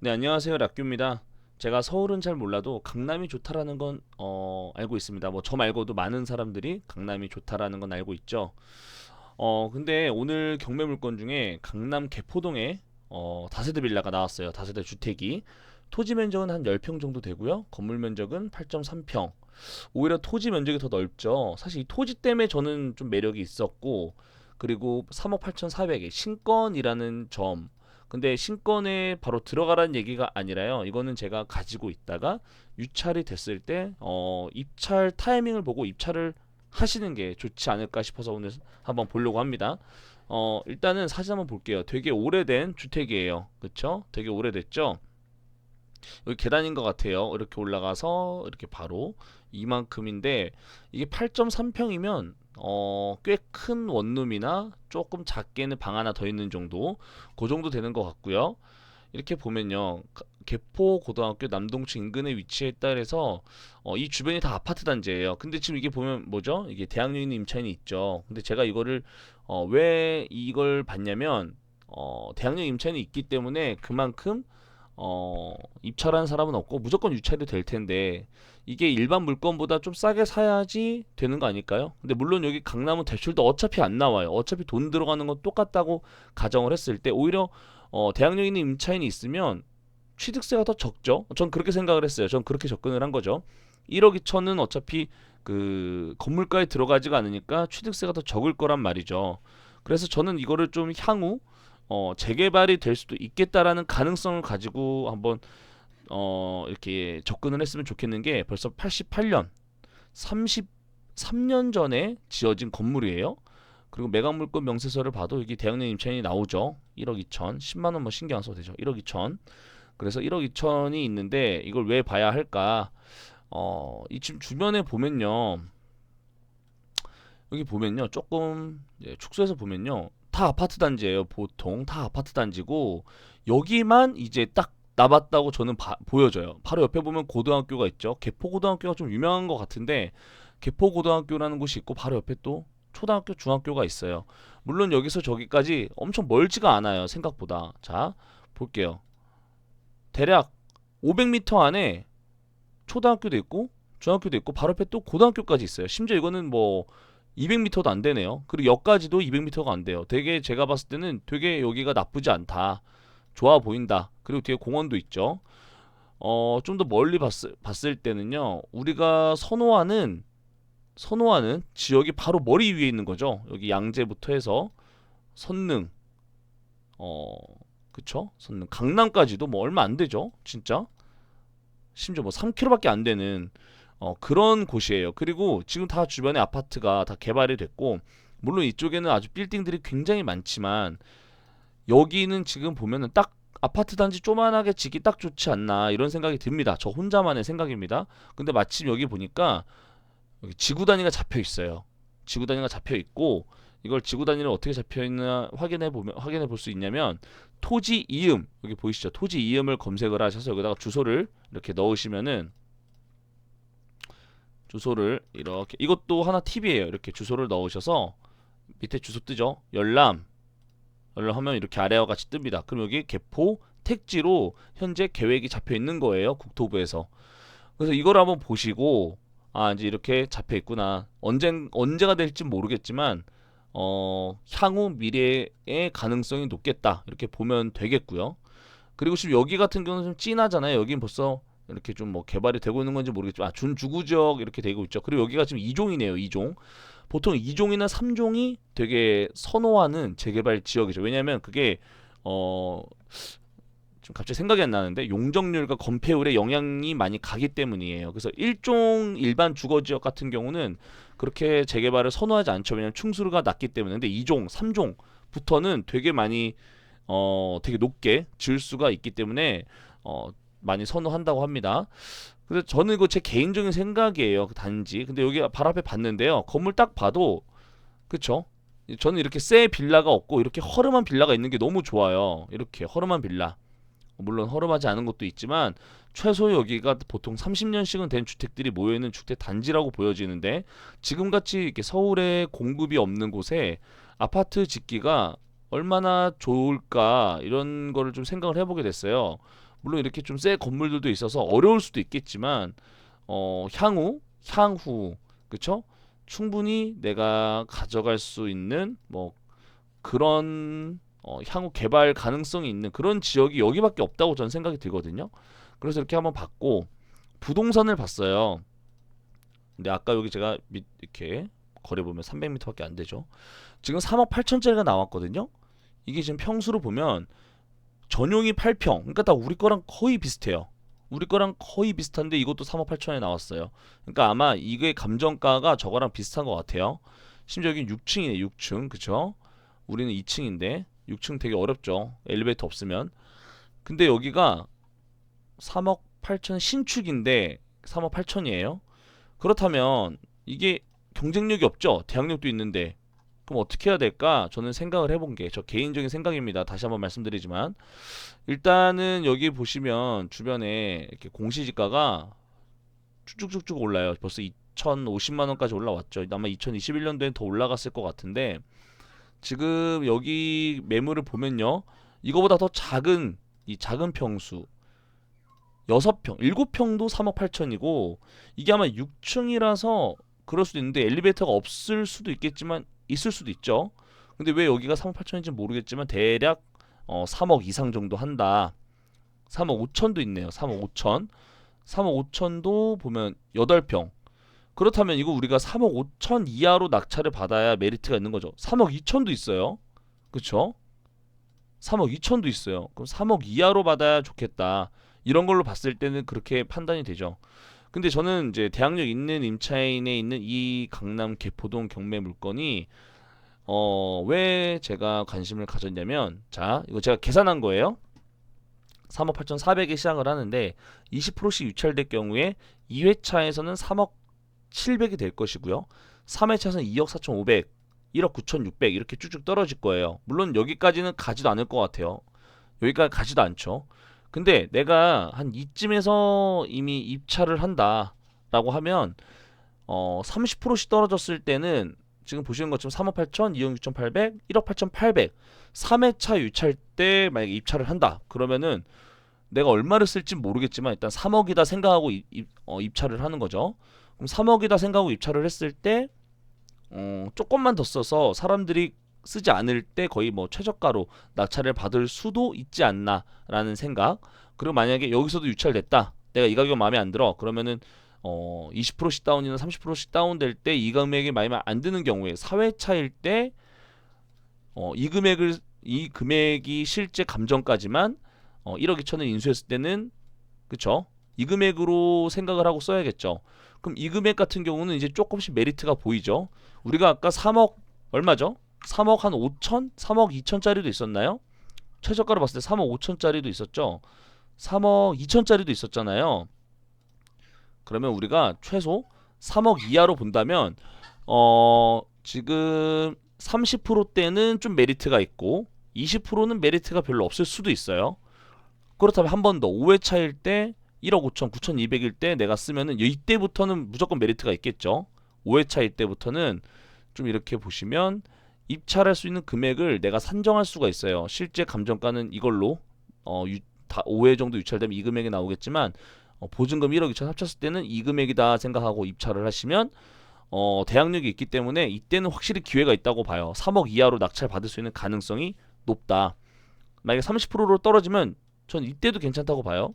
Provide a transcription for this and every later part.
네, 안녕하세요. 락규입니다. 제가 서울은 잘 몰라도 강남이 좋다라는 건 알고 있습니다. 뭐 저 말고도 많은 사람들이 강남이 좋다라는 건 알고 있죠. 근데 오늘 경매 물건 중에 강남 개포동에 다세대 빌라가 나왔어요. 다세대 주택이. 토지 면적은 한 10평 정도 되고요. 건물 면적은 8.3평. 오히려 토지 면적이 더 넓죠. 사실 이 토지 때문에 저는 좀 매력이 있었고, 그리고 3억 8,400에 신건이라는 점. 근데 신건에 바로 들어가라는 얘기가 아니라요. 이거는 제가 가지고 있다가 유찰이 됐을 때 입찰 타이밍을 보고 입찰을 하시는 게 좋지 않을까 싶어서 오늘 한번 보려고 합니다. 일단은 사진 한번 볼게요. 되게 오래된 주택이에요. 그쵸? 되게 오래됐죠? 여기 계단인 것 같아요. 이렇게 올라가서 이렇게 바로 이만큼인데 이게 8.3평이면 꽤 큰 원룸이나 조금 작게는 방 하나 더 있는 정도 그 정도 되는 것 같고요. 이렇게 보면요, 개포 고등학교 남동층 인근에 위치했다 해서 이 주변이 다 아파트 단지예요. 근데 지금 이게 보면 뭐죠? 이게 대학로 있는 임차인이 있죠. 근데 제가 이거를 왜 이걸 봤냐면 대학로 임차인이 있기 때문에 그만큼 입찰한 사람은 없고 무조건 유찰이 될 텐데 이게 일반 물건보다 좀 싸게 사야지 되는 거 아닐까요? 근데 물론 여기 강남은 대출도 어차피 안 나와요. 어차피 돈 들어가는 건 똑같다고 가정을 했을 때 오히려 대학력 있는 임차인이 있으면 취득세가 더 적죠. 전 그렇게 생각을 했어요. 전 그렇게 접근을 한 거죠. 1억 2천은 어차피 그 건물가에 들어가지가 않으니까 취득세가 더 적을 거란 말이죠. 그래서 저는 이거를 좀 향후 재개발이 될 수도 있겠다라는 가능성을 가지고 한번 이렇게 접근을 했으면 좋겠는 게 벌써 88년 33년 전에 지어진 건물이에요. 그리고 매각물건 명세서를 봐도 여기 대학내 임차인이 나오죠. 1억 2천 10만 원 뭐 신경 안 써도 되죠. 1억 2천. 그래서 1억 2천이 있는데 이걸 왜 봐야 할까? 이 지금 주변에 보면요. 여기 보면요. 조금 축소해서 보면요. 다 아파트 단지예요. 보통 다 아파트 단지고 여기만 이제 딱 남았다고 저는 보여져요. 바로 옆에 보면 고등학교가 있죠. 개포고등학교가 좀 유명한 것 같은데 개포고등학교라는 곳이 있고 바로 옆에 또 초등학교, 중학교가 있어요. 물론 여기서 저기까지 엄청 멀지가 않아요. 생각보다. 자, 볼게요. 대략 500m 안에 초등학교도 있고 중학교도 있고 바로 옆에 또 고등학교까지 있어요. 심지어 이거는 뭐 200m도 안 되네요. 그리고 역까지도 200m가 안 돼요. 되게 제가 봤을 때는 되게 여기가 나쁘지 않다. 좋아 보인다. 그리고 뒤에 공원도 있죠. 좀 더 멀리 봤을 때는요. 우리가 선호하는 지역이 바로 머리 위에 있는 거죠. 여기 양재부터 해서 선릉, 어, 그쵸? 선릉, 강남까지도 뭐 얼마 안 되죠. 진짜. 심지어 뭐 3km밖에 안 되는 그런 곳이에요. 그리고 지금 다 주변에 아파트가 다 개발이 됐고 물론 이쪽에는 아주 빌딩들이 굉장히 많지만 여기는 지금 보면은 딱 아파트 단지 쪼만하게 지기 딱 좋지 않나 이런 생각이 듭니다. 저 혼자만의 생각입니다. 근데 마침 여기 보니까 여기 지구 단위가 잡혀 있어요. 지구 단위가 잡혀 있고 이걸 지구 단위를 어떻게 잡혀 있나 확인해 볼 수 있냐면 토지 이음 여기 보이시죠? 토지 이음을 검색을 하셔서 여기다가 주소를 이렇게 넣으시면은 주소를 이렇게 이것도 하나 팁이에요. 이렇게 주소를 넣으셔서 밑에 주소 뜨죠? 열람 하면 이렇게 아래와 같이 뜹니다. 그럼 여기 개포 택지로 현재 계획이 잡혀 있는 거예요. 국토부에서. 그래서 이걸 한번 보시고 아 이제 이렇게 잡혀 있구나. 언제가 될지 모르겠지만 향후 미래의 가능성이 높겠다. 이렇게 보면 되겠고요. 그리고 지금 여기 같은 경우는 좀 진하잖아요. 여긴 벌써 이렇게 좀 뭐 개발이 되고 있는 건지 모르겠지만 준주구 지역 이렇게 되고 있죠. 그리고 여기가 지금 2종이네요. 2종. 보통 2종이나 3종이 되게 선호하는 재개발 지역이죠. 왜냐하면 그게 어 좀 갑자기 생각이 안 나는데 용적률과 건폐율에 영향이 많이 가기 때문이에요. 그래서 1종 일반 주거 지역 같은 경우는 그렇게 재개발을 선호하지 않죠. 왜냐하면 충수가 낮기 때문에. 근데 2종, 3종부터는 되게 많이 되게 높게 질 수가 있기 때문에 많이 선호한다고 합니다. 그래서 저는 이거 제 개인적인 생각이에요. 그 단지. 근데 여기 바로 앞에 봤는데요. 건물 딱 봐도 그쵸? 저는 이렇게 새 빌라가 없고 이렇게 허름한 빌라가 있는 게 너무 좋아요. 이렇게 허름한 빌라. 물론 허름하지 않은 것도 있지만 최소 여기가 보통 30년씩은 된 주택들이 모여있는 주택 단지라고 보여지는데 지금같이 이렇게 서울에 공급이 없는 곳에 아파트 짓기가 얼마나 좋을까 이런 거를 좀 생각을 해보게 됐어요. 물론 이렇게 좀 새 건물들도 있어서 어려울 수도 있겠지만 향후 그쵸? 충분히 내가 가져갈 수 있는 뭐 그런 향후 개발 가능성이 있는 그런 지역이 여기밖에 없다고 저는 생각이 들거든요. 그래서 이렇게 한번 봤고 부동산을 봤어요. 근데 아까 여기 제가 이렇게 거리 보면 300m밖에 안 되죠. 지금 3억 8천짜리가 나왔거든요. 이게 지금 평수로 보면 전용이 8평. 그러니까 다 우리 거랑 거의 비슷해요. 우리 거랑 거의 비슷한데 이것도 3억 8천에 나왔어요. 그러니까 아마 이게 감정가가 저거랑 비슷한 것 같아요. 심지어 여기 6층이네, 6층. 그쵸? 우리는 2층인데 6층 되게 어렵죠. 엘리베이터 없으면. 근데 여기가 3억 8천 신축인데 3억 8천이에요. 그렇다면 이게 경쟁력이 없죠. 대학력도 있는데 그럼 어떻게 해야 될까? 저는 생각을 해본 게 저 개인적인 생각입니다. 다시 한번 말씀드리지만 일단은 여기 보시면 주변에 이렇게 공시지가가 쭉쭉쭉쭉 올라요. 벌써 2,050만 원까지 올라왔죠. 아마 2021년도엔 더 올라갔을 것 같은데 지금 여기 매물을 보면요. 이거보다 더 작은 이 작은 평수 6평, 7평도 3억 8천이고 이게 아마 6층이라서 그럴 수도 있는데 엘리베이터가 없을 수도 있겠지만 있을 수도 있죠. 근데 왜 여기가 3억 8천인지 모르겠지만 대략 3억 이상 정도 한다. 3억 5천도 있네요. 3억 5천. 3억 5천도 보면 8평. 그렇다면 이거 우리가 3억 5천 이하로 낙찰을 받아야 메리트가 있는 거죠. 3억 2천도 있어요. 그쵸? 3억 2천도 있어요. 그럼 3억 이하로 받아야 좋겠다. 이런 걸로 봤을 때는 그렇게 판단이 되죠. 근데 저는 이제 대학력 있는 임차인에 있는 이 강남 개포동 경매 물건이 왜 제가 관심을 가졌냐면 자 이거 제가 계산한 거예요. 3억 8,400에 시작을 하는데 20%씩 유찰될 경우에 2회차에서는 3억 700이 될 것이고요. 3회차에서는 2억 4,500, 1억 9,600 이렇게 쭉쭉 떨어질 거예요. 물론 여기까지는 가지도 않을 것 같아요. 여기까지 가지도 않죠. 근데 내가 한 이쯤에서 이미 입찰을 한다라고 하면 30%씩 떨어졌을 때는 지금 보시는 것처럼 3억 8천, 2억 6,800, 1억 8,800 3회차 유찰 때 만약에 입찰을 한다. 그러면은 내가 얼마를 쓸지 모르겠지만 일단 3억이다 생각하고 입찰을 하는 거죠. 그럼 3억이다 생각하고 입찰을 했을 때 조금만 더 써서 사람들이 쓰지 않을 때 거의 뭐 최저가로 낙찰을 받을 수도 있지 않나라는 생각. 그리고 만약에 여기서도 유찰됐다. 내가 이 가격 마음에 안 들어. 그러면은 20%씩 다운이나 30%씩 다운될 때 이 금액이 마음에 안 드는 경우에 4회차일 때 이 금액이 실제 감정까지만 1억 2천을 인수했을 때는 그쵸? 이 금액으로 생각을 하고 써야겠죠. 그럼 이 금액 같은 경우는 이제 조금씩 메리트가 보이죠. 우리가 아까 3억 얼마죠? 3억 한 5천? 3억 2천짜리도 있었나요? 최저가로 봤을 때 3억 5천짜리도 있었죠. 3억 2천짜리도 있었잖아요. 그러면 우리가 최소 3억 이하로 본다면 지금 30%대는 좀 메리트가 있고 20%는 메리트가 별로 없을 수도 있어요. 그렇다면 한 번 더 5회차일 때 1억 5천, 9,200일 때 내가 쓰면은 이때부터는 무조건 메리트가 있겠죠. 5회차일 때부터는 좀 이렇게 보시면 입찰할 수 있는 금액을 내가 산정할 수가 있어요. 실제 감정가는 이걸로 5회 정도 유찰되면 이 금액이 나오겠지만 보증금 1억 2천 합쳤을 때는 이 금액이다 생각하고 입찰을 하시면 대항력이 있기 때문에 이때는 확실히 기회가 있다고 봐요. 3억 이하로 낙찰 받을 수 있는 가능성이 높다. 만약에 30%로 떨어지면 전 이때도 괜찮다고 봐요.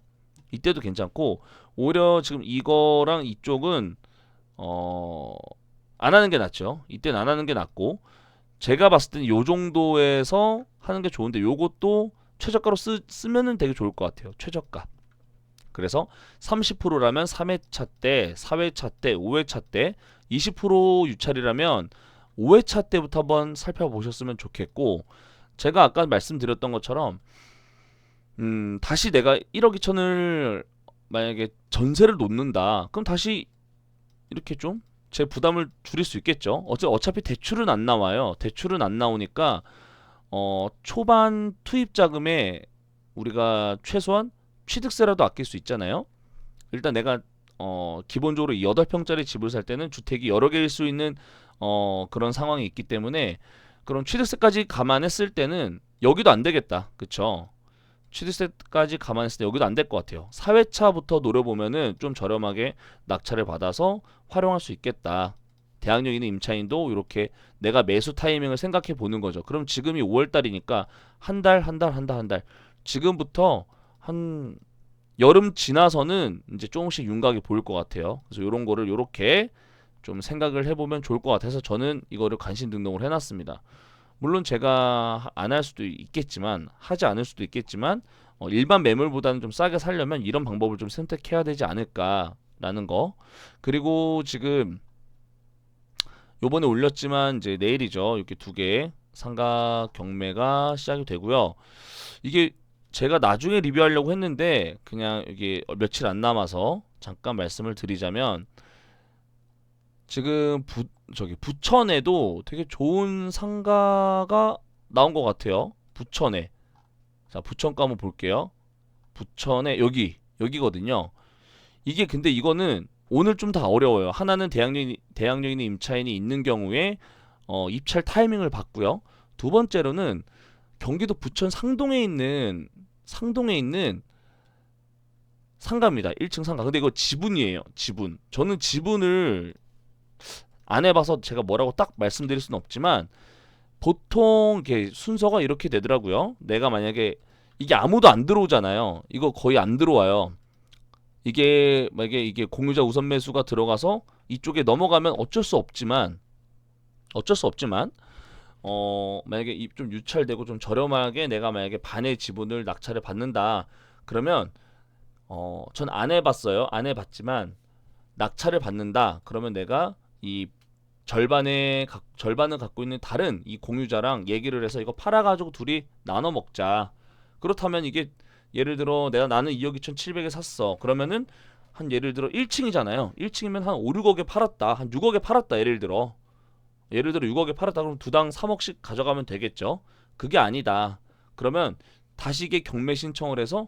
이때도 괜찮고 오히려 지금 이거랑 이쪽은 안 하는 게 낫죠. 이때는 안 하는 게 낫고 제가 봤을 때는 요 정도에서 하는 게 좋은데 요것도 최저가로 쓰면은 되게 좋을 것 같아요. 최저가. 그래서 30%라면 3회차 때, 4회차 때, 5회차 때, 20% 유찰이라면 5회차 때부터 한번 살펴보셨으면 좋겠고 제가 아까 말씀드렸던 것처럼 다시 내가 1억 2천을 만약에 전세를 놓는다. 그럼 다시 이렇게 좀 제 부담을 줄일 수 있겠죠. 어차피 대출은 안 나와요. 대출은 안 나오니까 초반 투입 자금에 우리가 최소한 취득세라도 아낄 수 있잖아요. 일단 내가 기본적으로 8평짜리 집을 살 때는 주택이 여러 개일 수 있는 그런 상황이 있기 때문에 그럼 취득세까지 감안했을 때는 여기도 안 되겠다. 그쵸? 취득세까지 감안했을 때 여기도 안 될 것 같아요. 4회차부터 노려보면은 좀 저렴하게 낙찰을 받아서 활용할 수 있겠다. 대학용인의 임차인도 이렇게 내가 매수 타이밍을 생각해 보는 거죠. 그럼 지금이 5월 달이니까 한 달, 한 달, 한 달, 한 달. 지금부터 한 여름 지나서는 이제 조금씩 윤곽이 보일 것 같아요. 그래서 이런 거를 이렇게 좀 생각을 해보면 좋을 것 같아서 저는 이거를 관심 등록을 해놨습니다. 물론 제가 안 할 수도 있겠지만 하지 않을 수도 있겠지만 일반 매물보다는 좀 싸게 살려면 이런 방법을 좀 선택해야 되지 않을까라는 거. 그리고 지금 요번에 올렸지만 이제 내일이죠. 이렇게 두 개 상가 경매가 시작이 되고요. 이게 제가 나중에 리뷰하려고 했는데 그냥 이게 며칠 안 남아서 잠깐 말씀을 드리자면 지금 저기 부천에도 되게 좋은 상가가 나온 것 같아요. 부천에. 자, 부천가 한번 볼게요. 부천에 여기거든요. 이게 근데 이거는 오늘 좀 다 어려워요. 하나는 대학용인의 임차인이 있는 경우에 입찰 타이밍을 봤고요. 두 번째로는 경기도 부천 상동에 있는 상가입니다. 1층 상가. 근데 이거 지분이에요. 지분. 저는 지분을 안 해봐서 제가 뭐라고 딱 말씀드릴 수는 없지만 보통 이렇게 순서가 이렇게 되더라고요. 내가 만약에 이게 아무도 안 들어오잖아요. 이거 거의 안 들어와요. 이게 만약에 이게 공유자 우선 매수가 들어가서 이쪽에 넘어가면 어쩔 수 없지만 만약에 좀 유찰되고 좀 저렴하게 내가 만약에 반의 지분을 낙찰을 받는다. 그러면 전 안 해봤어요. 안 해봤지만 낙찰을 받는다. 그러면 내가 이 절반을 갖고 있는 다른 이 공유자랑 얘기를 해서 이거 팔아가지고 둘이 나눠 먹자. 그렇다면 이게 예를 들어 나는 2억 2,700에 샀어. 그러면은 한 예를 들어 1층이잖아요. 1층이면 한 5, 6억에 팔았다. 한 6억에 팔았다. 예를 들어 6억에 팔았다. 그럼 두당 3억씩 가져가면 되겠죠. 그게 아니다. 그러면 다시 이게 경매 신청을 해서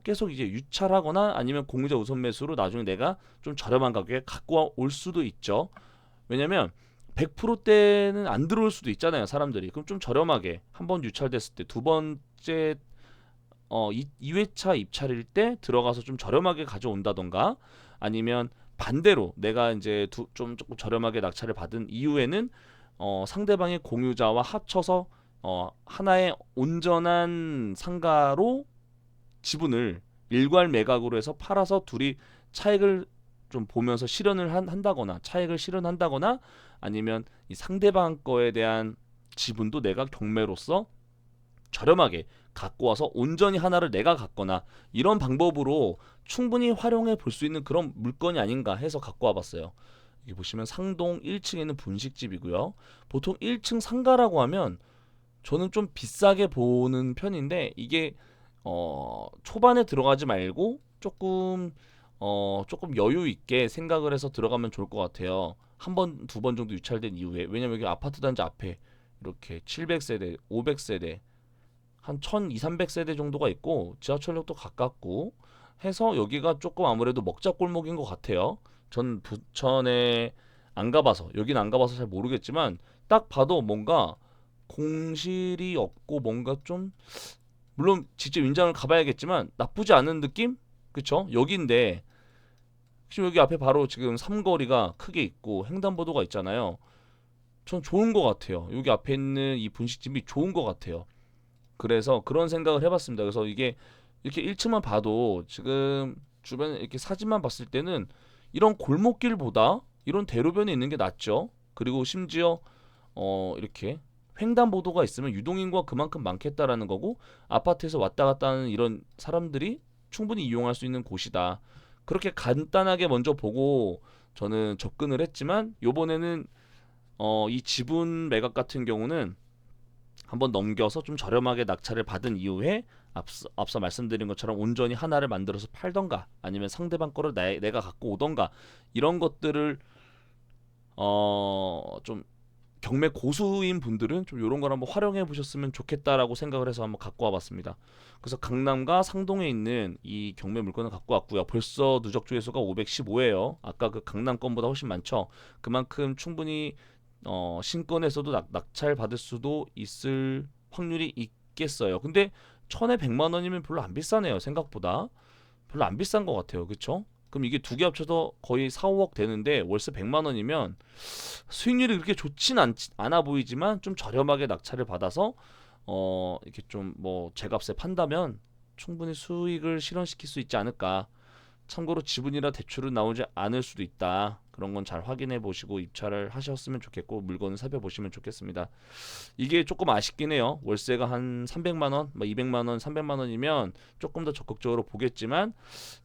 계속 이제 유찰하거나 아니면 공유자 우선 매수로 나중에 내가 좀 저렴한 가격에 갖고 올 수도 있죠. 왜냐면 100%대는 안 들어올 수도 있잖아요, 사람들이. 그럼 좀 저렴하게 한 번 유찰됐을 때 두 번째 2회차 입찰일 때 들어가서 좀 저렴하게 가져온다던가 아니면 반대로 내가 이제 조금 저렴하게 낙찰을 받은 이후에는 상대방의 공유자와 합쳐서 하나의 온전한 상가로 지분을 일괄 매각으로 해서 팔아서 둘이 차익을 좀 보면서 한다거나 차익을 실현한다거나 아니면 이 상대방 거에 대한 지분도 내가 경매로서 저렴하게 갖고 와서 온전히 하나를 내가 갖거나 이런 방법으로 충분히 활용해 볼 수 있는 그런 물건이 아닌가 해서 갖고 와봤어요. 여기 보시면 상동 1층에는 분식집이고요. 보통 1층 상가라고 하면 저는 좀 비싸게 보는 편인데 이게 초반에 들어가지 말고 조금 여유 있게 생각을 해서 들어가면 좋을 것 같아요. 한 번, 두 번 정도 유찰된 이후에. 왜냐면 여기 아파트 단지 앞에 이렇게 700세대, 500세대, 한 1200, 300세대 정도가 있고 지하철역도 가깝고 해서 여기가 조금 아무래도 먹자골목인 것 같아요. 전 부천에 안 가봐서 여기는 안 가봐서 잘 모르겠지만 딱 봐도 뭔가 공실이 없고 뭔가 좀 물론 직접 인장을 가봐야겠지만 나쁘지 않은 느낌? 그쵸? 여기인데 지금 여기 앞에 바로 지금 삼거리가 크게 있고 횡단보도가 있잖아요. 전 좋은 것 같아요. 여기 앞에 있는 이 분식집이 좋은 것 같아요. 그래서 그런 생각을 해봤습니다. 그래서 이게 이렇게 1층만 봐도 지금 주변에 이렇게 사진만 봤을 때는 이런 골목길보다 이런 대로변에 있는 게 낫죠. 그리고 심지어 이렇게 횡단보도가 있으면 유동인구가 그만큼 많겠다라는 거고 아파트에서 왔다 갔다 하는 이런 사람들이 충분히 이용할 수 있는 곳이다. 그렇게 간단하게 먼저 보고 저는 접근을 했지만 요번에는 이 지분 매각 같은 경우는 한번 넘겨서 좀 저렴하게 낙찰을 받은 이후에 앞서 말씀드린 것처럼 온전히 하나를 만들어서 팔던가 아니면 상대방 거를 내가 갖고 오던가 이런 것들을 좀 경매 고수인 분들은 좀 이런 걸 한번 활용해 보셨으면 좋겠다라고 생각을 해서 한번 갖고 와봤습니다. 그래서 강남과 상동에 있는 이 경매 물건을 갖고 왔고요. 벌써 누적 조회수가 515예요. 아까 그 강남 건보다 훨씬 많죠. 그만큼 충분히 신권에서도 낙찰 받을 수도 있을 확률이 있겠어요. 근데 천에 100만 원이면 별로 안 비싸네요. 생각보다 별로 안 비싼 것 같아요. 그쵸? 그럼 이게 두 개 합쳐서 거의 4, 5억 되는데 월세 100만 원이면 수익률이 그렇게 않아 보이지만 좀 저렴하게 낙찰을 받아서 이렇게 좀 뭐 제값에 판다면 충분히 수익을 실현시킬 수 있지 않을까. 참고로 지분이라 대출은 나오지 않을 수도 있다. 그런 건 잘 확인해 보시고 입찰을 하셨으면 좋겠고 물건을 살펴보시면 좋겠습니다. 이게 조금 아쉽긴 해요. 월세가 한 300만 원, 뭐 200만 원, 300만 원이면 조금 더 적극적으로 보겠지만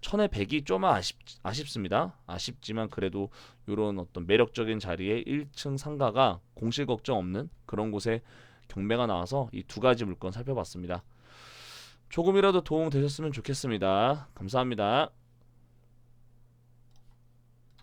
천에 100이 좀 아쉽습니다. 아쉽지만 그래도 이런 어떤 매력적인 자리에 1층 상가가 공실 걱정 없는 그런 곳에 경매가 나와서 이 두 가지 물건 살펴봤습니다. 조금이라도 도움 되셨으면 좋겠습니다. 감사합니다.